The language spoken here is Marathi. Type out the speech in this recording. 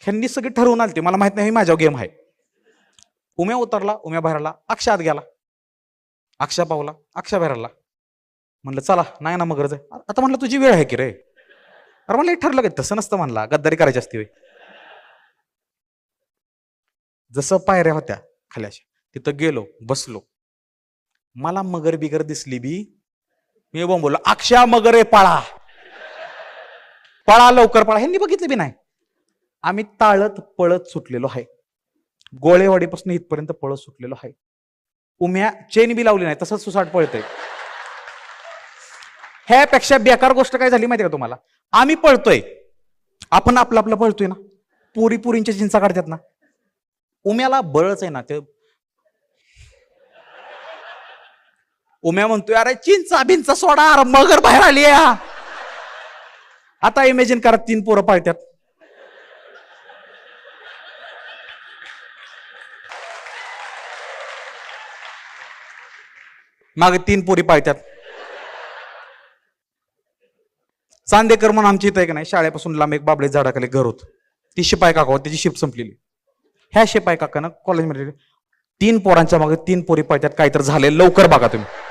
ह्यांनी सगळे ठरवून आलते, मला माहित नाही माझ्यावर गेम आहे. उम्या उतरला, उम्या बाहेर आला, अक्षय आत गेला, अक्षय पावला, अक्षय बाहेर आला. म्हणलं चला नाही ना मगरच आहे. आता म्हणलं तुझी वेळ आहे की रे. अरे म्हणलं ठरलं का तसं नसतं, म्हणला गद्दारी करायची असते वे. जसं पायऱ्या होत्या खाली अशा, तिथं गेलो बसलो, मला मगर बिगर दिसली बी, मी बोललो अक्षय मगर आहे, पळा पळा लवकर पळा. ह्यांनी बघितलं बी नाही. आम्ही ताळत पळत सुटलेलो आहे, गोळेवाडीपासून इथपर्यंत पळत सुटलेलो आहे. उम्या चेन बी लावली नाही, तसंच सुसाट पळतय. ह्यापेक्षा बेकार गोष्ट काय झाली माहिती का तुम्हाला? आम्ही पळतोय, आपण आपलं आपलं पळतोय ना, पुरी पुरींच्या चिंचा काढतात ना. उम्याला बळच आहे ना ते. उम्या म्हणतोय अरे चिंचा भिंचा सोडा, अरे मगर बाहेर आली. आता इमॅजिन करा 3 पोरं पळतात. मागे 3 पोरी पाळतात. चांदेकर म्हणून आमची इथं एक नाही, शाळेपासून लांब एक बाबळे झाडाखाली घर होत. ती शिपाई काका होती, त्याची शिफ्ट संपलेली. ह्या शिपाई काकानं कॉलेजमध्ये 3 पोरांच्या मागे 3 पोरी पाळतात, काहीतरी झाले, लवकर बघा तुम्ही.